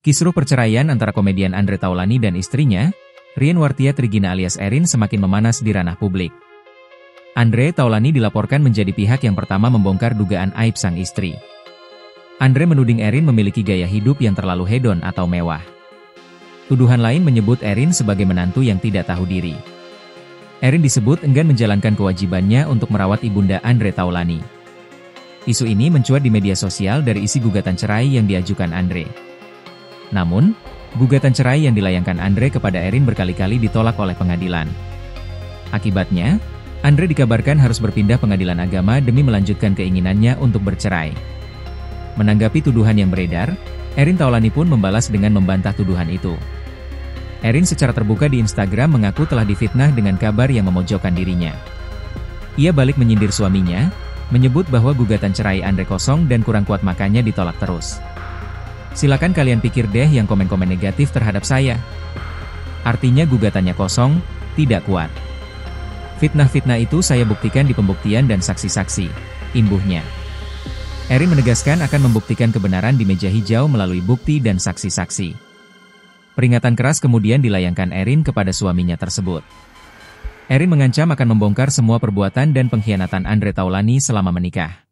Kisruh perceraian antara komedian Andre Taulany dan istrinya, Rien Wartia Trigina alias Erin semakin memanas di ranah publik. Andre Taulany dilaporkan menjadi pihak yang pertama membongkar dugaan aib sang istri. Andre menuding Erin memiliki gaya hidup yang terlalu hedon atau mewah. Tuduhan lain menyebut Erin sebagai menantu yang tidak tahu diri. Erin disebut enggan menjalankan kewajibannya untuk merawat ibunda Andre Taulany. Isu ini mencuat di media sosial dari isi gugatan cerai yang diajukan Andre. Namun, gugatan cerai yang dilayangkan Andre kepada Erin berkali-kali ditolak oleh pengadilan. Akibatnya, Andre dikabarkan harus berpindah pengadilan agama demi melanjutkan keinginannya untuk bercerai. Menanggapi tuduhan yang beredar, Erin Taulany pun membalas dengan membantah tuduhan itu. Erin secara terbuka di Instagram mengaku telah difitnah dengan kabar yang memojokkan dirinya. Ia balik menyindir suaminya, menyebut bahwa gugatan cerai Andre kosong dan kurang kuat makanya ditolak terus. Silakan kalian pikir deh yang komen-komen negatif terhadap saya. Artinya gugatannya kosong, tidak kuat. Fitnah-fitnah itu saya buktikan di pembuktian dan saksi-saksi, imbuhnya. Erin menegaskan akan membuktikan kebenaran di meja hijau melalui bukti dan saksi-saksi. Peringatan keras kemudian dilayangkan Erin kepada suaminya tersebut. Erin mengancam akan membongkar semua perbuatan dan pengkhianatan Andre Taulany selama menikah.